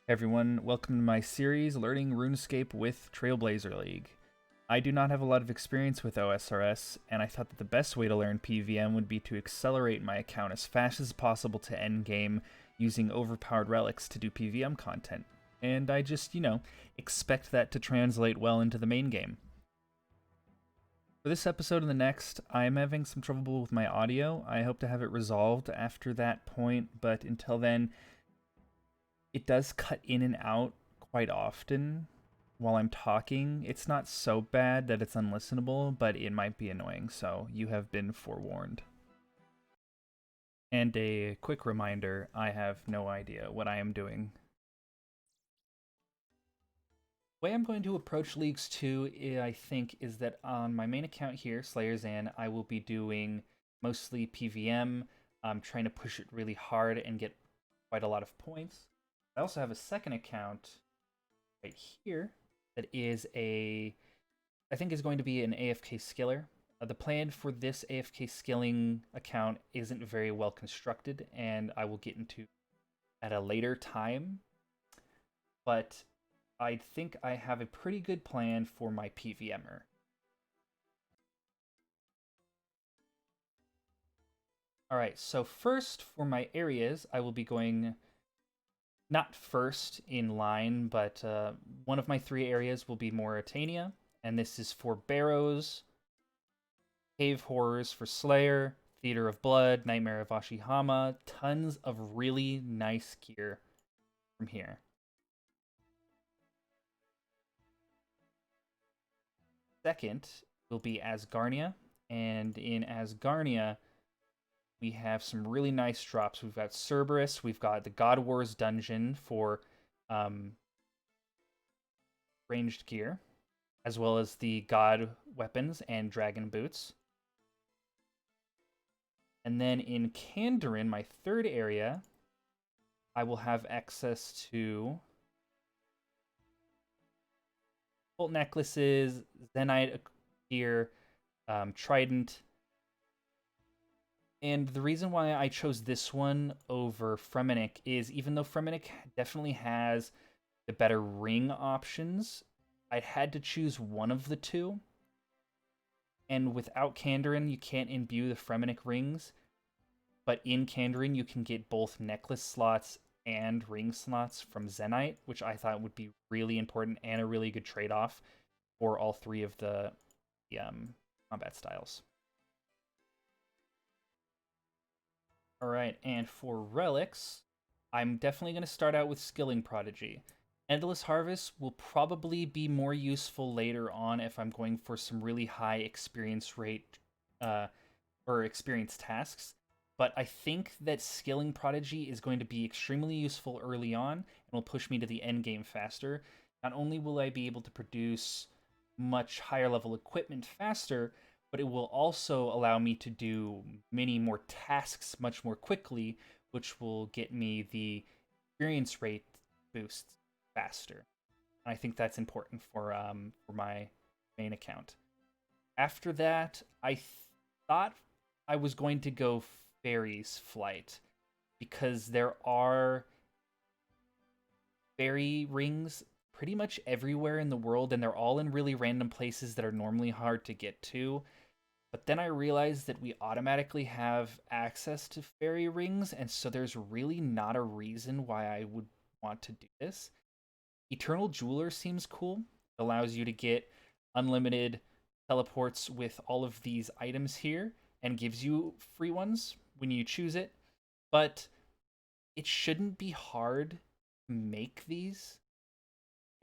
Everyone, welcome to my series, Learning RuneScape with Trailblazer League. I do not have a lot of experience with OSRS, and I thought that the best way to learn PVM would be to accelerate my account as fast as possible to endgame using overpowered relics to do PVM content. And I just, expect that to translate well into the main game. For this episode and the next, I'm having some trouble with my audio. I hope to have it resolved after that point, but until then, it does cut in and out quite often while I'm talking. It's not so bad that it's unlistenable, but it might be annoying, so you have been forewarned. And a quick reminder, I have no idea what I am doing. The way I'm going to approach Leagues 2, I think, is that on my main account here, Slayer's I will be doing mostly PVM. I'm trying to push it really hard and get quite a lot of points. I also have a second account right here that is I think is going to be an AFK skiller. The plan for this AFK skilling account isn't very well constructed, and I will get into at a later time. But I think I have a pretty good plan for my PVMer. Alright, so first for my areas, I will be going not first in line, but one of my three areas will be Mauritania, and this is for Barrows, Cave Horrors for Slayer, Theater of Blood, Nightmare of Ashihama, tons of really nice gear from here. Second will be Asgarnia, and in Asgarnia, we have some really nice drops. We've got Cerberus, we've got the God Wars dungeon for ranged gear, as well as the God weapons and dragon boots. And then in Kandarin, my third area, I will have access to bolt necklaces, Zenite gear, Trident. And the reason why I chose this one over Fremennik is even though Fremennik definitely has the better ring options, I had to choose one of the two. And without Kandarin, you can't imbue the Fremennik rings. But in Kandarin, you can get both necklace slots and ring slots from Zenite, which I thought would be really important and a really good trade-off for all three of the combat styles. All right, and for relics, I'm definitely going to start out with Skilling Prodigy. Endless Harvest will probably be more useful later on if I'm going for some really high experience rate or experience tasks. But I think that Skilling Prodigy is going to be extremely useful early on and will push me to the end game faster. Not only will I be able to produce much higher level equipment faster, but it will also allow me to do many more tasks much more quickly, which will get me the experience rate boosts faster. And I think that's important for my main account. After that, I thought I was going to go Fairies Flight because there are fairy rings pretty much everywhere in the world, and they're all in really random places that are normally hard to get to. But then I realized that we automatically have access to fairy rings, and so there's really not a reason why I would want to do this. Eternal Jeweler seems cool. It allows you to get unlimited teleports with all of these items here and gives you free ones when you choose it. But it shouldn't be hard to make these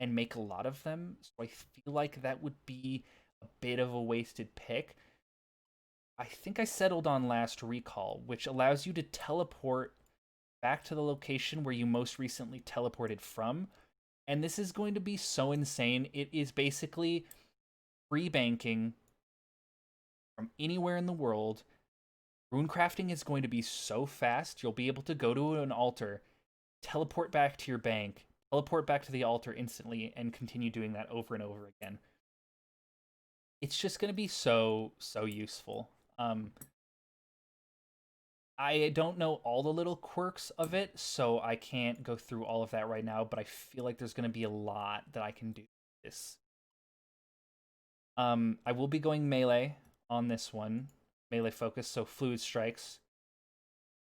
and make a lot of them. So I feel like that would be a bit of a wasted pick. I think I settled on Last Recall, which allows you to teleport back to the location where you most recently teleported from. And this is going to be so insane. It is basically free banking from anywhere in the world. Runecrafting is going to be so fast. You'll be able to go to an altar, teleport back to your bank, teleport back to the altar instantly, and continue doing that over and over again. It's just going to be so useful. I don't know all the little quirks of it, so I can't go through all of that right now, but I feel like there's going to be a lot that I can do with this. I will be going melee on this one. Melee focus, so fluid strikes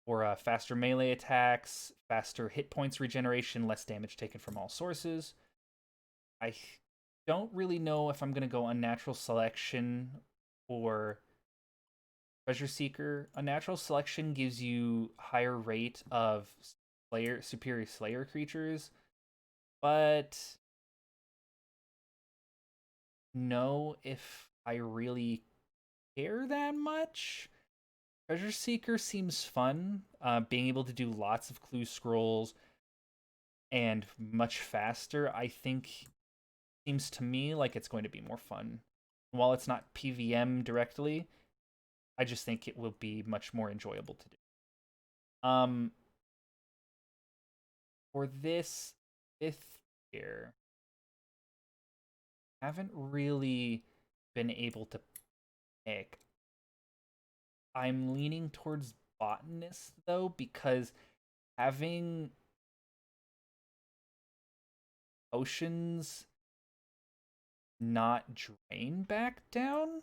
for faster melee attacks, faster hit points regeneration, less damage taken from all sources. I don't really know if I'm going to go unnatural selection or treasure seeker. Unnatural selection gives you higher rate of superior slayer creatures, but know if I really care that much. Treasure Seeker seems fun. Being able to do lots of clue scrolls and much faster, I think, seems to me like it's going to be more fun. While it's not PVM directly, I just think it will be much more enjoyable to do. For this fifth tier, I haven't really been able to pick. I'm leaning towards botanist though, because having potions not drain back down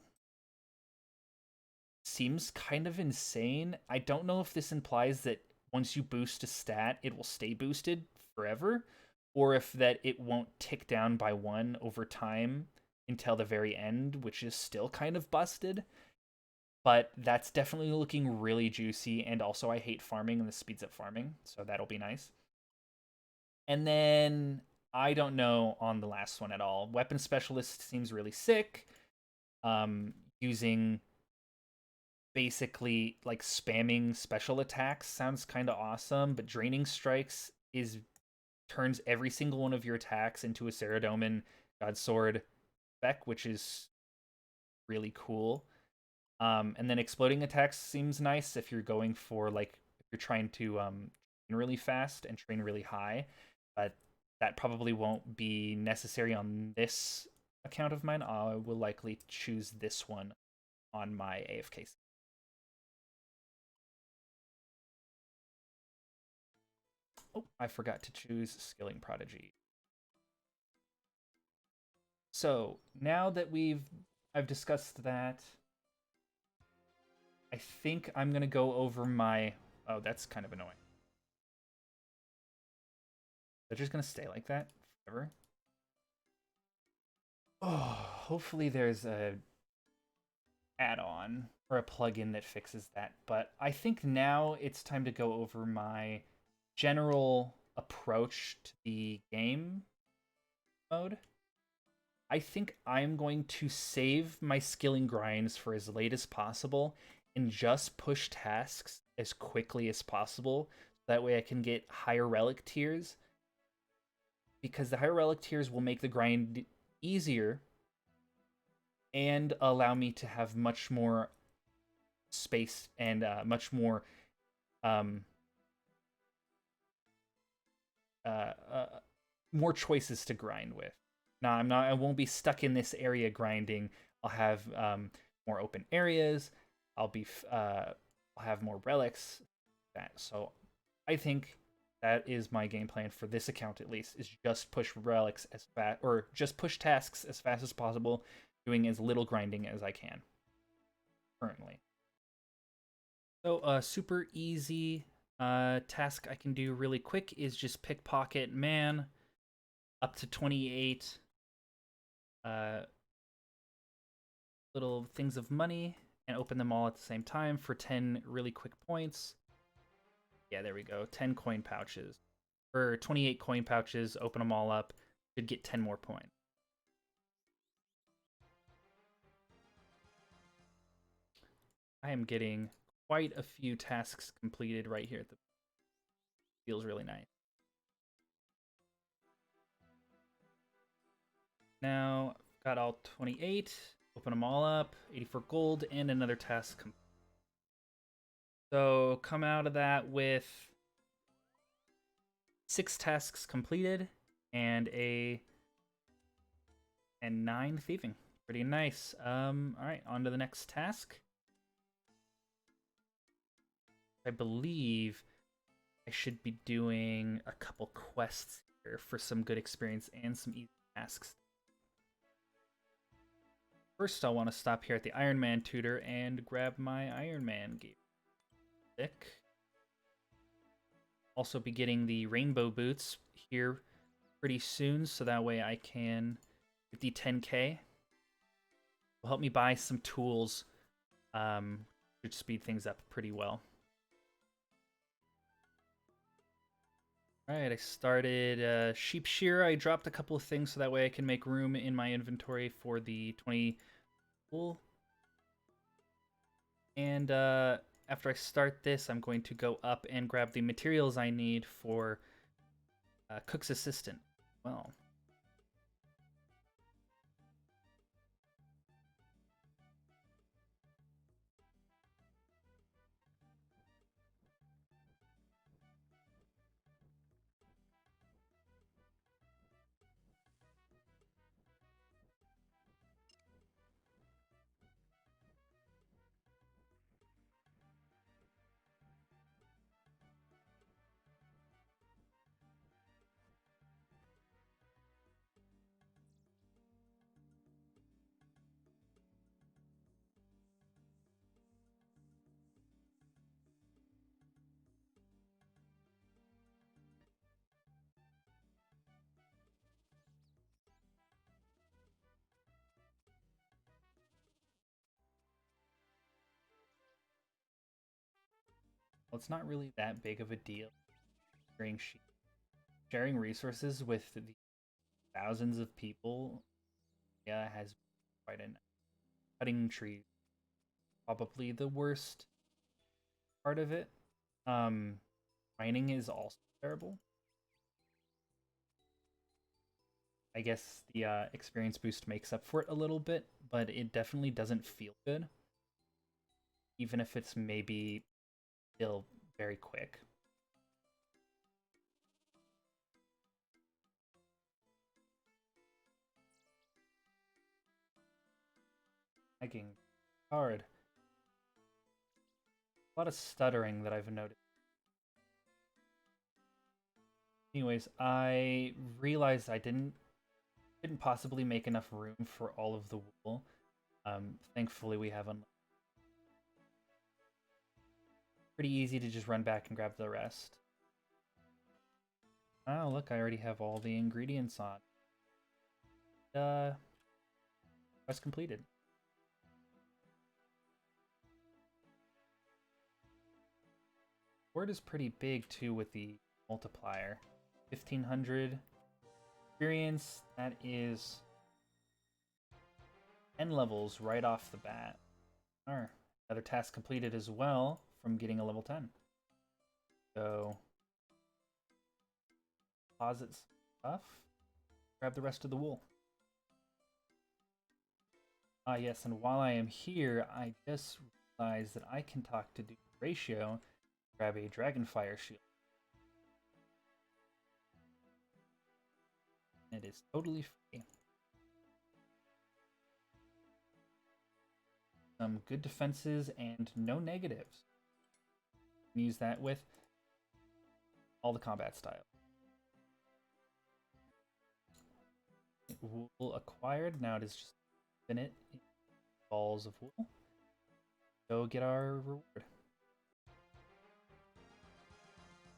seems kind of insane. I don't know if this implies that once you boost a stat, it will stay boosted forever, or if that it won't tick down by one over time until the very end, which is still kind of busted. But that's definitely looking really juicy, and also I hate farming and this speeds up farming, so that'll be nice. And then I don't know on the last one at all. Weapon specialist seems really sick. Using basically like spamming special attacks sounds kind of awesome, but draining strikes is turns every single one of your attacks into a Saradomin God Sword spec, which is really cool. And then exploding attacks seems nice if you're going for like if you're trying to train really fast and train really high, but that probably won't be necessary on this account of mine. I will likely choose this one on my AFK. Oh, I forgot to choose Skilling Prodigy. So now that I've discussed that, I think I'm gonna go over my. Oh, that's kind of annoying. They're just gonna stay like that forever. Oh, hopefully there's a add-on or a plugin that fixes that. But I think now it's time to go over my general approach to the game mode. I think I'm going to save my skilling grinds for as late as possible and just push tasks as quickly as possible. That way I can get higher relic tiers. Because the higher relic tiers will make the grind easier and allow me to have much more space and much more um, uh, uh, more choices to grind with. Now I won't be stuck in this area grinding. I'll have more open areas. I'll have more relics. So I think that is my game plan for this account at least. Is just push relics as fast or just push tasks as fast as possible, doing as little grinding as I can currently. So a super easy task I can do really quick is just pickpocket man up to 28 uh, little things of money and open them all at the same time for 10 really quick points. Yeah, there we go. 10 coin pouches. Or 28 coin pouches, open them all up. Should get 10 more points. I am getting quite a few tasks completed right here. Feels really nice. Now, got all 28. Open them all up. 84 gold and another task. So come out of that with 6 tasks completed and 9 thieving. Pretty nice. All right, on to the next task. I believe I should be doing a couple quests here for some good experience and some easy tasks. First, I'll want to stop here at the Iron Man tutor and grab my Iron Man gear. Sick. Also be getting the rainbow boots here pretty soon, so that way I can get the 10k. Will help me buy some tools, which speed things up pretty well. Alright, I started sheep shear. I dropped a couple of things so that way I can make room in my inventory for the 20 wool. And after I start this, I'm going to go up and grab the materials I need for Cook's Assistant. Well, it's not really that big of a deal sharing resources with the thousands of people. Yeah, has quite an cutting trees. Probably the worst part of it. Mining is also terrible. I guess the experience boost makes up for it a little bit, but it definitely doesn't feel good. Even if it's maybe still very quick. Lagging hard. A lot of stuttering that I've noticed. Anyways, I realized I didn't possibly make enough room for all of the wool. Thankfully we have pretty easy to just run back and grab the rest. Oh, look, I already have all the ingredients on. Quest completed. Word is pretty big too with the multiplier. 1500 experience, that is 10 levels right off the bat. Alright, another task completed as well from getting a level 10. So, deposit stuff, grab the rest of the wool. Ah yes, and while I am here, I just realized that I can talk to Ratio, grab a Dragonfire shield. It is totally free. Some good defenses and no negatives. Use that with all the combat styles. Wool acquired. Now it is just infinite balls of wool. Go get our reward.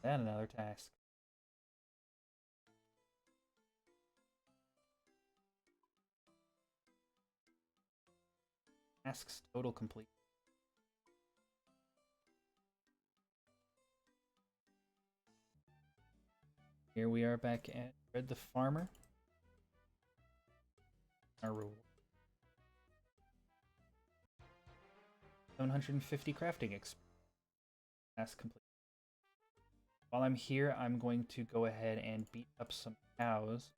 And another task. Tasks total complete. Here we are back at Red the Farmer. Our reward. 750 crafting experience. Task complete. While I'm here, I'm going to go ahead and beat up some cows.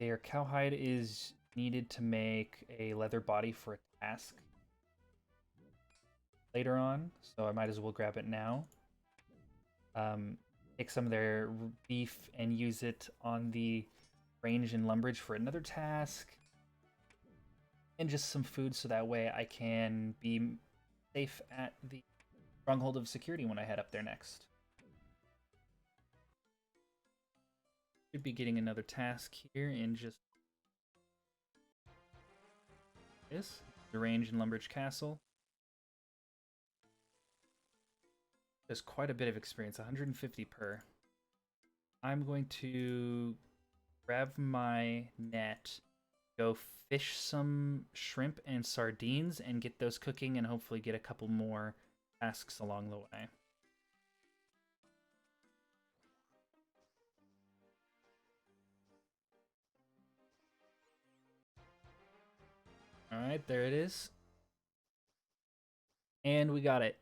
Their cowhide is needed to make a leather body for a task later on, so I might as well grab it now. Take some of their beef and use it on the range and lumberage for another task. And just some food so that way I can be safe at the Stronghold of Security when I head up there next. Should be getting another task here in just this. The range in Lumbridge Castle. There's quite a bit of experience, 150 per. I'm going to grab my net, go fish some shrimp and sardines and get those cooking and hopefully get a couple more tasks along the way. Alright, there it is. And we got it.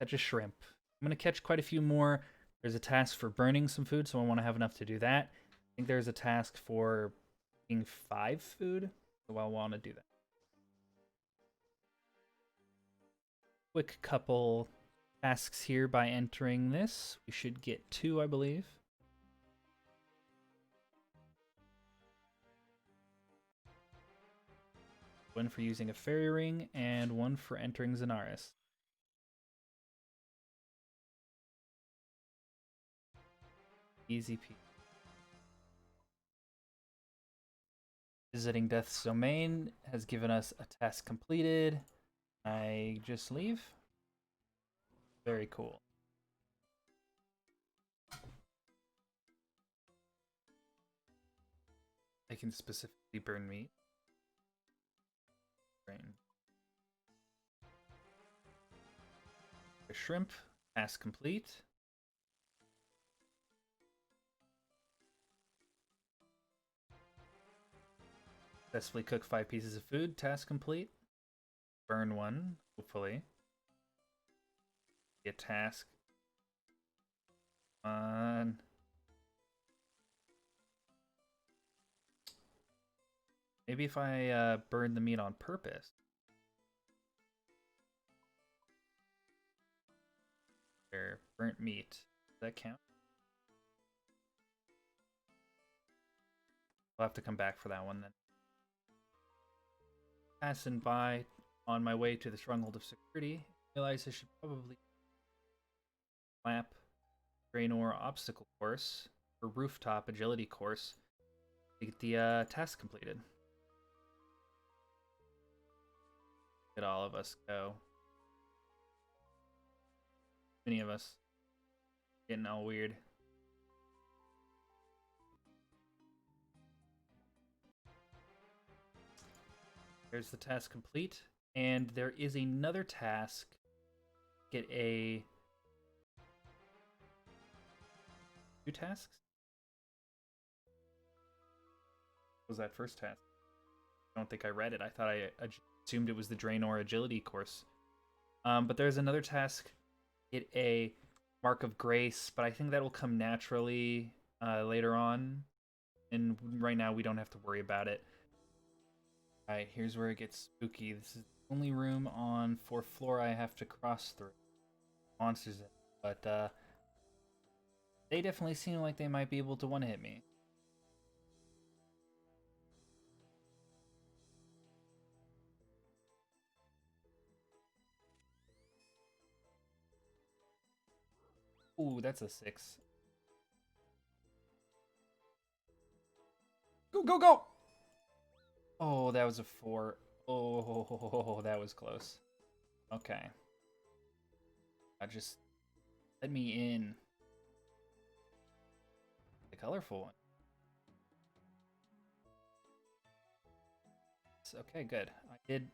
Catch a shrimp. I'm going to catch quite a few more. There's a task for burning some food, so I want to have enough to do that. I think there's a task for eating 5 food, so I'll want to do that. Quick couple tasks here by entering this. We should get 2, I believe. One for using a fairy ring, and one for entering Xanaris. Easy peasy. Visiting Death's Domain has given us a task completed. I just leave. Very cool. I can specifically burn meat. Brain. A shrimp. Task complete. Successfully cook 5 pieces of food. Task complete. Burn 1, hopefully. Get task. On. Maybe if I burn the meat on purpose. There, burnt meat. Does that count? I'll have to come back for that one then. Passing by on my way to the Stronghold of Security, I realize I should probably map Draenor obstacle course or rooftop agility course to get the task completed. Get all of us go. Many of us getting all weird. There's the task complete, and there is another task. Get a 2 tasks? What was that first task? I don't think I read it. I thought I assumed it was the Draenor agility course. But there's another task. Get a Mark of Grace, but I think that will come naturally later on. And right now we don't have to worry about it. Alright, here's where it gets spooky. This is the only room on 4th floor I have to cross through. Monsters in it. But they definitely seem like they might be able to one-hit me. Ooh, that's a 6. Go, go, go! Oh, that was a 4. Oh, that was close. Okay. Just let me in. The colorful one. Okay, good. I did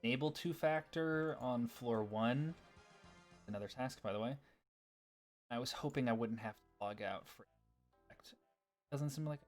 enable 2-factor on floor 1. Another task, by the way. I was hoping I wouldn't have to log out for it. Doesn't seem like